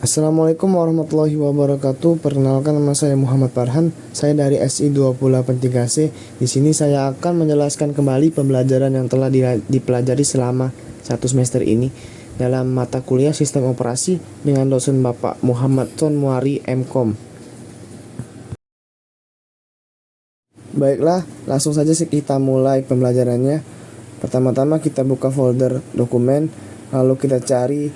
Assalamualaikum warahmatullahi wabarakatuh. Perkenalkan, nama saya Muhammad Farhan. Saya dari SI 283C. Di sini saya akan menjelaskan kembali pembelajaran yang telah dipelajari selama satu semester ini dalam mata kuliah Sistem Operasi dengan dosen Bapak Muhammad Tonmuari MKom. Baiklah, langsung saja kita mulai pembelajarannya. Pertama-tama kita buka folder dokumen, lalu kita cari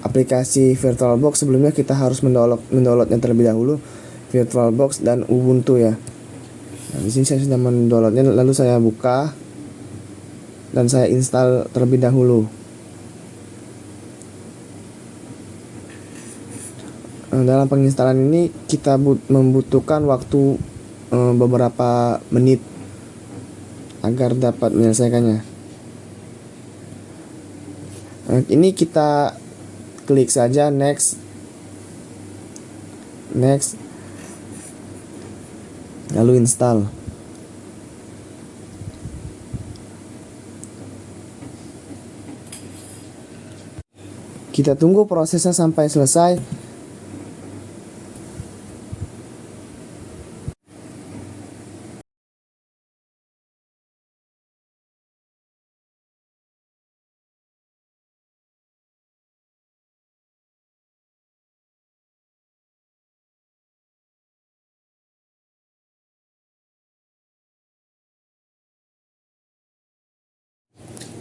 aplikasi VirtualBox. Sebelumnya kita harus mendownloadnya terlebih dahulu, VirtualBox dan Ubuntu ya. Nah, di sini saya sudah mendownloadnya, lalu saya buka dan saya install terlebih dahulu. Dalam penginstalan ini kita membutuhkan waktu beberapa menit agar dapat menyelesaikannya. Ini kita klik saja next, lalu install. Kita tunggu prosesnya sampai selesai.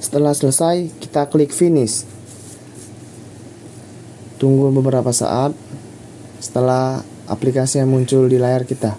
Setelah selesai, kita klik finish. Tunggu beberapa saat setelah aplikasi yang muncul di layar kita.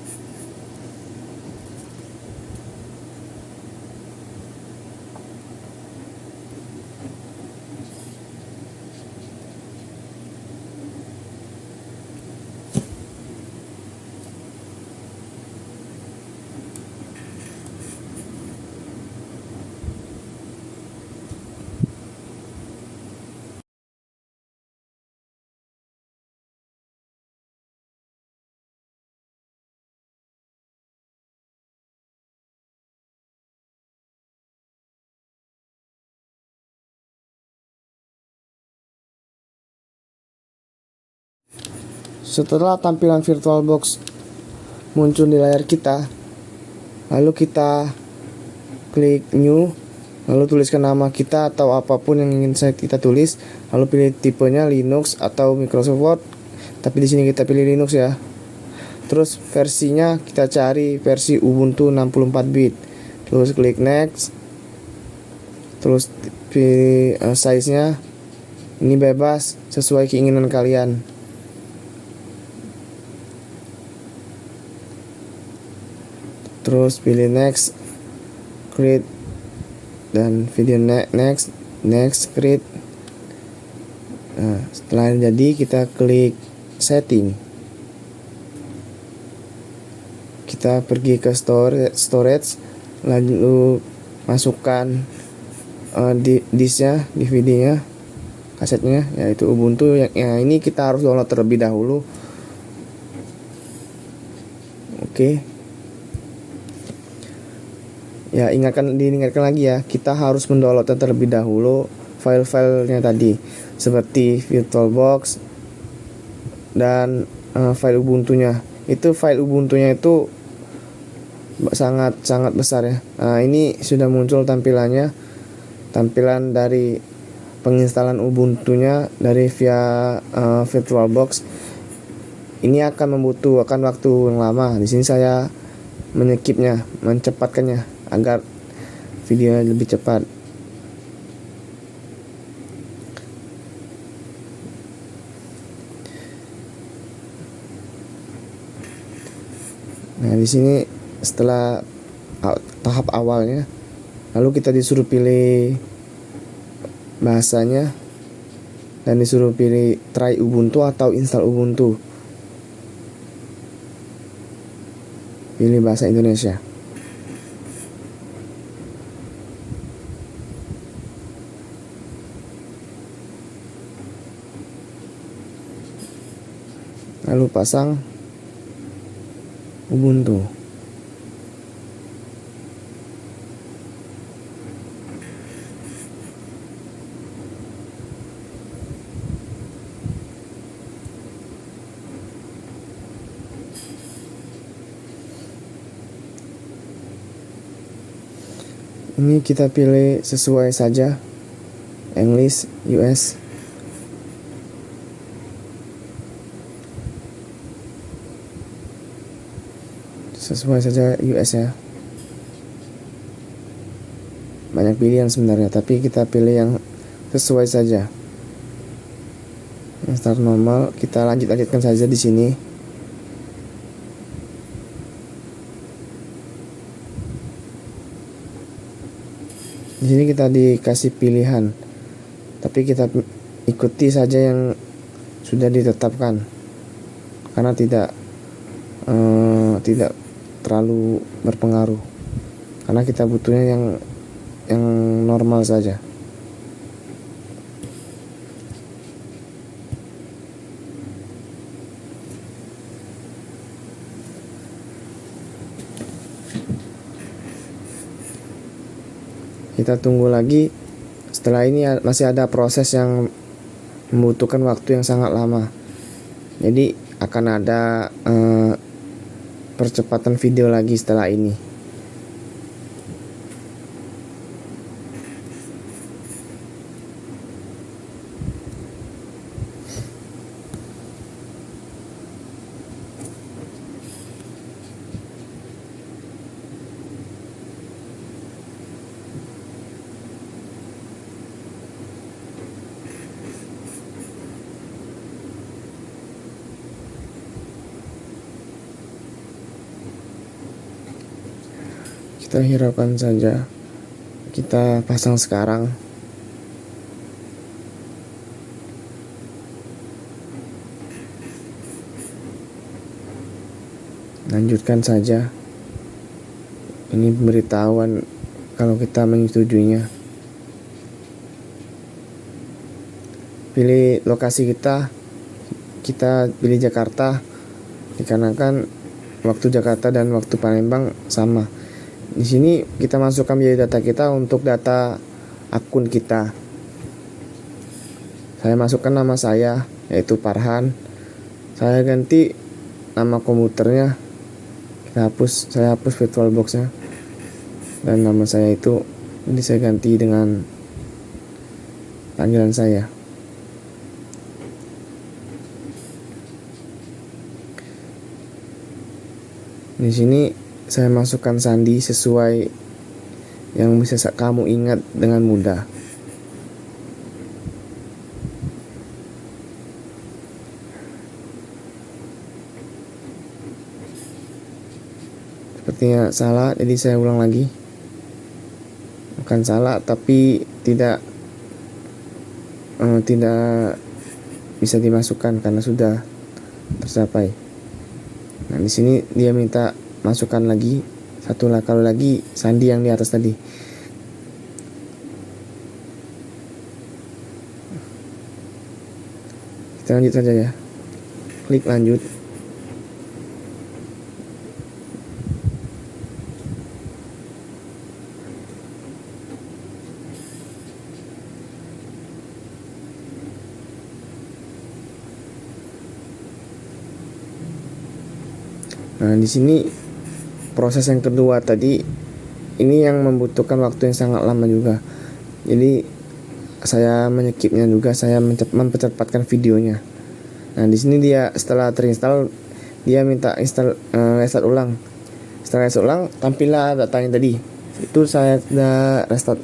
Setelah tampilan VirtualBox muncul di layar kita, lalu kita klik new, lalu tuliskan nama kita atau apapun yang ingin kita tulis, lalu pilih tipenya Linux atau Microsoft Word, tapi di sini kita pilih Linux ya. Terus versinya kita cari versi Ubuntu 64 bit. Terus klik next. Terus pilih size-nya. Ini bebas sesuai keinginan kalian. Terus pilih next, create, dan video next, create. Nah, setelah jadi kita klik setting. Kita pergi ke storage, lalu masukkan disknya, DVD-nya, kasetnya, yaitu Ubuntu. Ya, ini kita harus download terlebih dahulu. Oke. Ya, diingatkan lagi ya, kita harus mendownloadnya terlebih dahulu file-filenya tadi, seperti VirtualBox dan file Ubuntunya. Itu file Ubuntunya itu sangat besar ya. Nah, ini sudah muncul tampilan dari penginstalan Ubuntunya dari via VirtualBox. Ini akan membutuhkan waktu yang lama. Di sini saya mencepatkannya agar videonya lebih cepat. Nah, di sini setelah tahap awalnya, lalu kita disuruh pilih bahasanya dan disuruh pilih try Ubuntu atau install Ubuntu. Pilih bahasa Indonesia. Lalu pasang Ubuntu. Ini kita pilih sesuai saja, English US. Sesuai saja US ya. Banyak pilihan sebenarnya, tapi kita pilih yang sesuai saja. Yang start normal, kita lanjutkan saja di sini. Di sini kita dikasih pilihan, tapi kita ikuti saja yang sudah ditetapkan, karena tidak terlalu berpengaruh, karena kita butuhnya yang normal saja. Kita tunggu lagi. Setelah ini masih ada proses yang membutuhkan waktu yang sangat lama. Jadi akan ada percepatan video lagi setelah ini. Kita hiraukan saja. Kita pasang sekarang. Lanjutkan saja. Ini pemberitahuan kalau kita menyetujuinya. Pilih lokasi kita. Kita pilih Jakarta, dikarenakan waktu Jakarta dan waktu Palembang sama. Di sini kita masukkan biodata kita untuk data akun kita. Saya masukkan nama saya, yaitu Farhan. Saya ganti nama komputernya. Saya hapus VirtualBox-nya. Dan nama saya itu ini saya ganti dengan panggilan saya. Di sini saya masukkan sandi sesuai yang bisa kamu ingat dengan mudah. Sepertinya salah, jadi saya ulang lagi. Bukan salah, tapi tidak bisa dimasukkan karena sudah tercapai. Nah, di sini dia minta masukkan lagi satu kali lagi sandi yang di atas tadi. Kita lanjut saja ya. Klik lanjut. Nah, di sini proses yang kedua tadi ini yang membutuhkan waktu yang sangat lama juga. Jadi saya menyekipnya juga, saya mempercepatkan videonya. Nah, di sini dia setelah terinstall dia minta restart ulang. Setelah restart ulang tampillah datanya tadi. Itu saya sudah restart.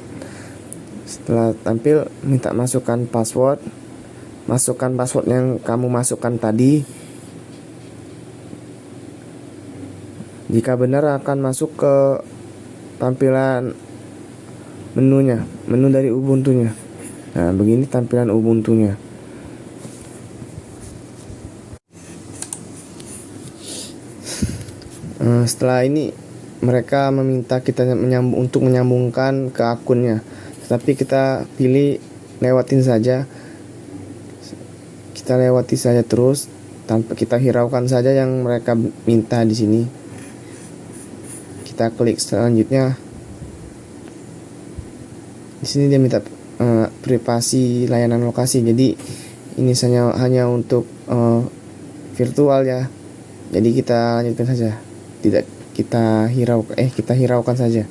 Setelah tampil minta masukkan password. Masukkan password yang kamu masukkan tadi. Jika benar akan masuk ke tampilan menunya, menu dari Ubuntu-nya. Nah, begini tampilan Ubuntu-nya. Setelah ini mereka meminta kita untuk menyambungkan ke akunnya, tetapi kita pilih lewatin saja. Kita lewati saja terus tanpa kita hiraukan saja yang mereka minta di sini. Kita klik selanjutnya. Di sini dia minta privasi layanan lokasi. Jadi ini hanya untuk virtual ya. Jadi kita lanjutkan saja. Tidak kita hiraukan saja.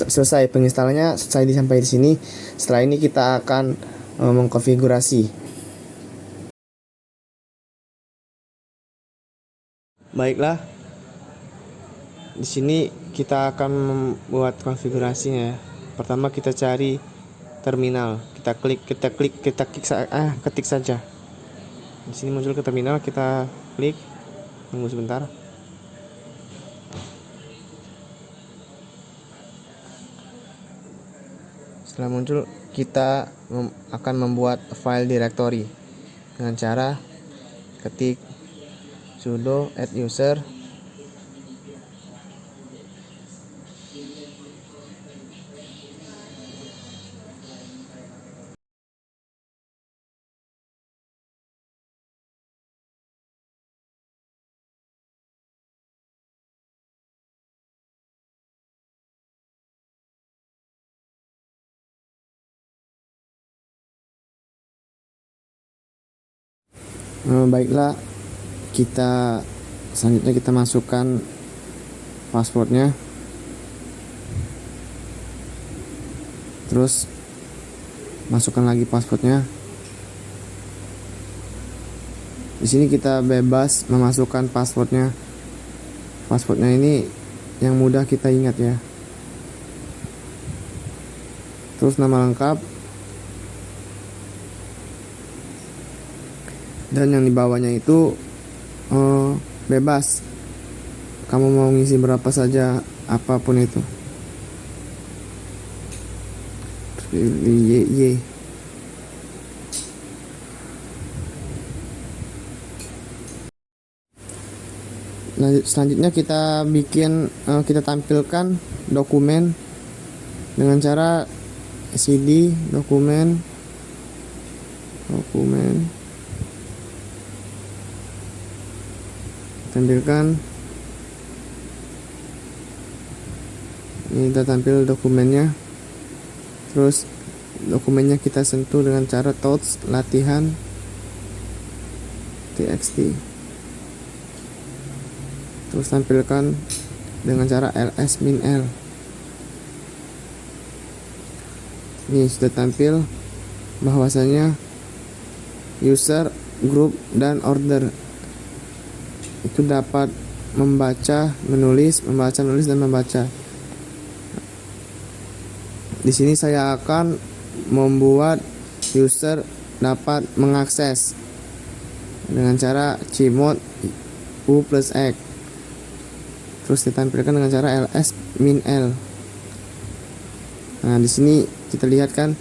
selesai penginstalannya, sampai di sini. Setelah ini kita akan mengkonfigurasi. Baiklah, di sini kita akan membuat konfigurasinya. Pertama kita cari terminal, kita ketik saja. Di sini muncul ke terminal, kita klik, tunggu sebentar. Setelah muncul, kita akan membuat file directory dengan cara ketik sudo add user baiklah, kita selanjutnya kita masukkan passwordnya, terus masukkan lagi passwordnya. Di sini kita bebas memasukkan passwordnya. Passwordnya ini yang mudah kita ingat ya. Terus nama lengkap, dan yang di bawahnya itu bebas, kamu mau ngisi berapa saja, apapun itu. Y. Nah, selanjutnya kita kita tampilkan dokumen dengan cara cd dokumen tampilkan. Ini kita tampil dokumennya, terus dokumennya kita sentuh dengan cara touch latihan txt, terus tampilkan dengan cara ls-l. Ini sudah tampil bahwasanya user, group, dan order itu dapat membaca, menulis, dan membaca. Di sini saya akan membuat user dapat mengakses dengan cara cmod u plus x, terus ditampilkan dengan cara ls-l. Nah, di sini kita lihat kan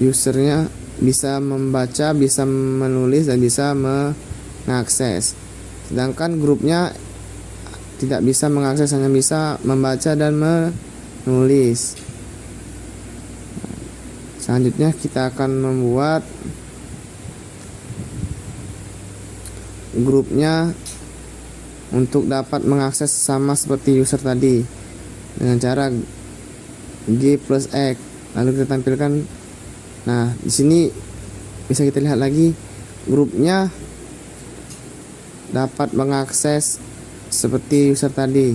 usernya bisa membaca, bisa menulis, dan bisa mengakses. Sedangkan grupnya tidak bisa mengakses, hanya bisa membaca dan menulis. Selanjutnya kita akan membuat grupnya untuk dapat mengakses sama seperti user tadi dengan cara g plus x. Lalu kita tampilkan. Nah, di sini bisa kita lihat lagi grupnya dapat mengakses seperti user tadi,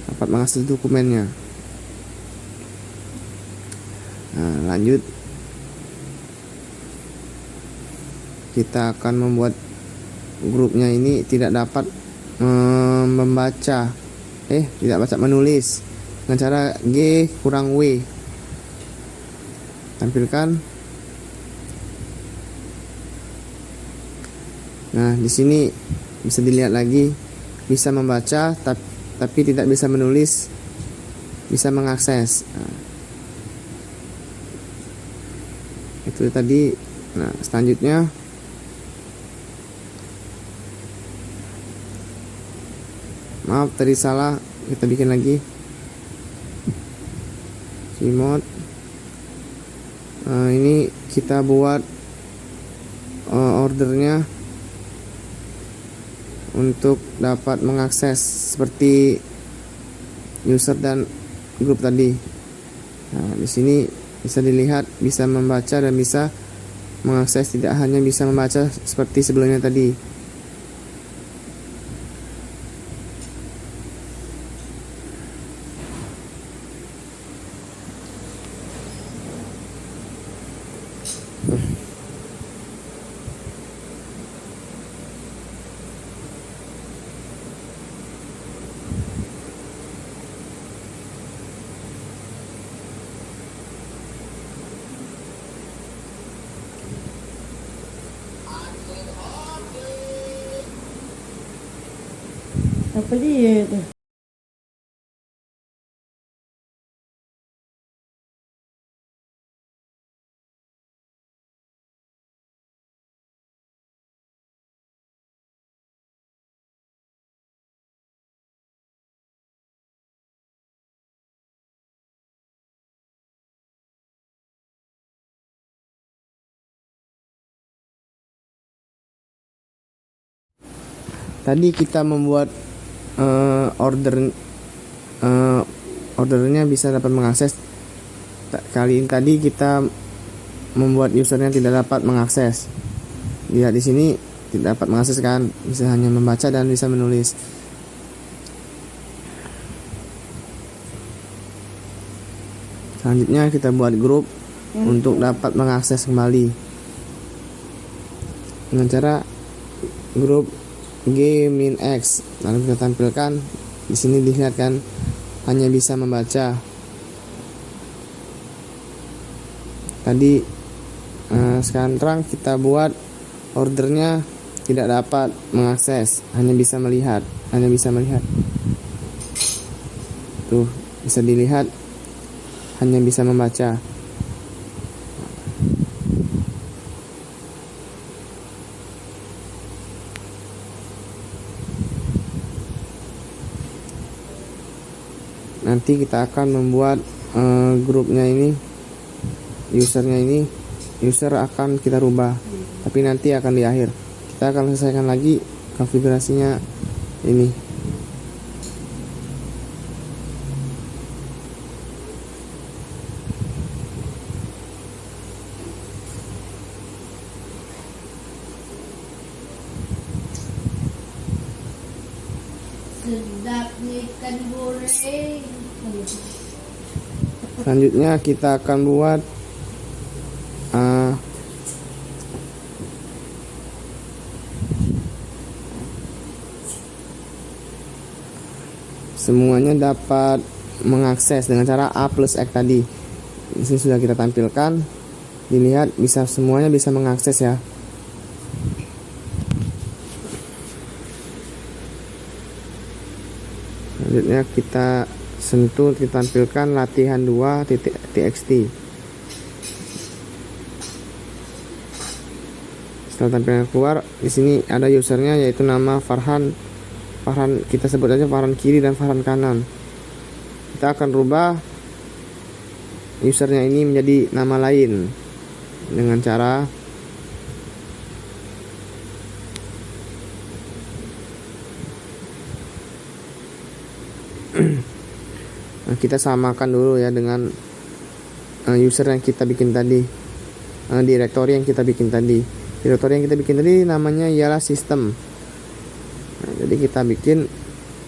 dapat mengakses dokumennya. Nah, lanjut kita akan membuat grupnya ini tidak dapat membaca, tidak baca menulis dengan cara G kurang W. Tampilkan. Nah, di sini bisa dilihat lagi, bisa membaca tapi tidak bisa menulis, bisa mengakses. Nah, itu tadi. Nah, selanjutnya maaf tadi salah, kita bikin lagi cmod. Ini kita buat ordernya untuk dapat mengakses seperti user dan grup tadi. Nah, di sini bisa dilihat bisa membaca dan bisa mengakses, tidak hanya bisa membaca seperti sebelumnya tadi. Apa dia tu? Tadi kita membuat ordernya bisa dapat mengakses. Kali ini tadi kita membuat usernya tidak dapat mengakses. Lihat di sini tidak dapat mengakses kan, bisa hanya membaca dan bisa menulis. Selanjutnya kita buat grup untuk dapat mengakses kembali dengan cara grup G-X. Lalu kita tampilkan di sini, dilihat kan hanya bisa membaca. Tadi sekarang kita buat ordernya tidak dapat mengakses, hanya bisa melihat. Tuh, bisa dilihat hanya bisa membaca. Nanti kita akan membuat grupnya ini, usernya ini, user akan kita rubah, tapi nanti akan di akhir. Kita akan selesaikan lagi konfigurasinya ini. Sedap ikan goreng. Selanjutnya kita akan buat semuanya dapat mengakses dengan cara A plus X tadi. Di sini sudah kita tampilkan. Dilihat bisa semuanya bisa mengakses ya. Selanjutnya kita sentuh, kita tampilkan latihan 2.txt. Setelah tampilan keluar, di sini ada usernya yaitu nama Farhan. Kita sebut aja Farhan kiri dan Farhan kanan. Kita akan rubah usernya ini menjadi nama lain dengan cara kita samakan dulu ya dengan user yang kita bikin tadi, direktori yang kita bikin tadi. Direktori yang kita bikin tadi namanya ialah sistem. Nah, jadi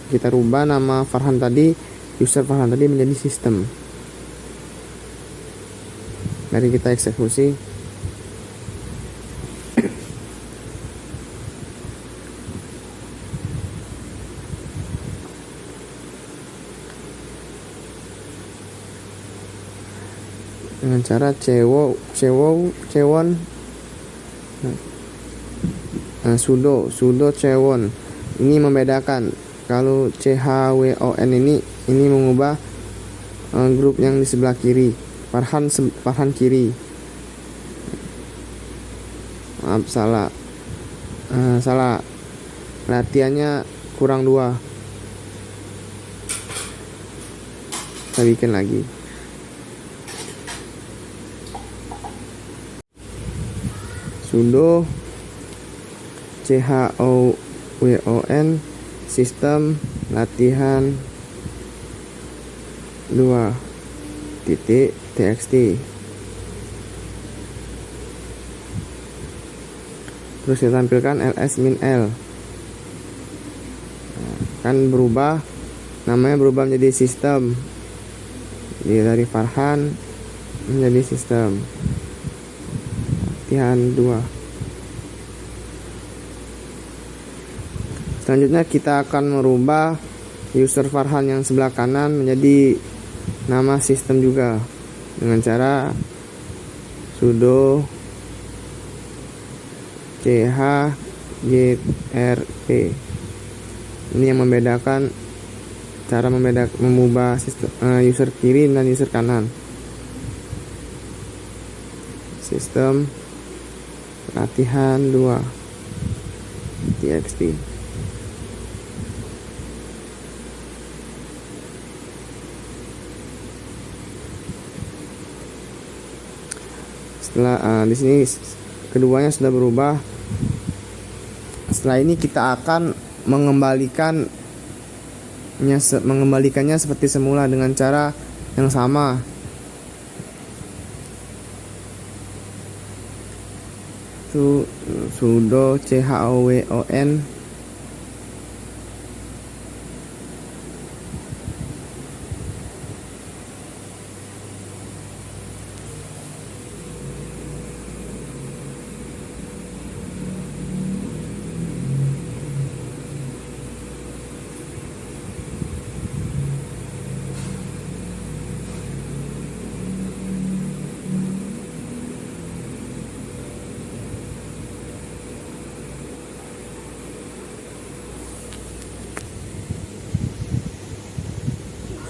kita rubah nama Farhan tadi, user Farhan tadi menjadi sistem. Mari kita eksekusi. Dengan cara cewon sudo cewon. Ini membedakan. Kalau chwon ini mengubah grup yang di sebelah kiri. Farhan kiri. Maaf, salah. Latihannya kurang 2. Kita bikin lagi. Sudo chowon sistem latihan 2.txt. Terus kita tampilkan ls-l. Kan berubah, namanya berubah menjadi sistem. Jadi dari Farhan menjadi sistem. latihan 2. Selanjutnya kita akan merubah user Farhan yang sebelah kanan menjadi nama sistem juga dengan cara sudo chgrp. Ini yang membedakan cara mengubah user kiri dan user kanan. Sistem latihan 2 txt. Setelah di sini keduanya sudah berubah. Setelah ini kita akan mengembalikannya seperti semula dengan cara yang sama. Sudo chowon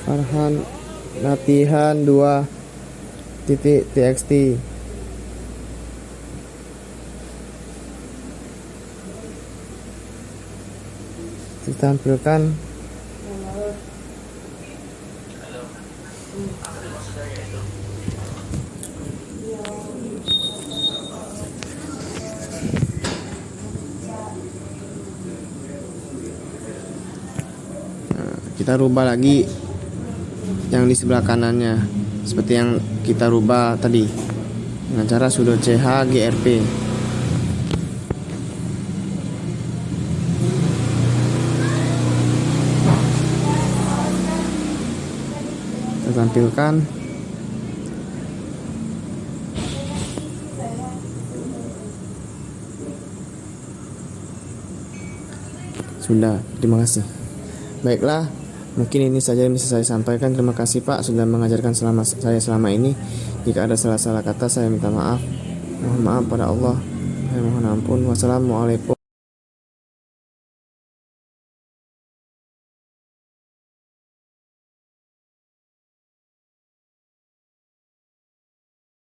Farhan latihan 2.txt. Ditampilkan kita rubah lagi yang di sebelah kanannya seperti yang kita rubah tadi dengan cara sudo chgrp. Kita tampilkan sudah. Terima kasih. Baiklah, mungkin ini saja yang bisa saya sampaikan. Terima kasih Pak sudah mengajarkan saya selama ini. Jika ada salah-salah kata saya minta maaf. Mohon maaf pada Allah. Saya mohon ampun. Wassalamualaikum.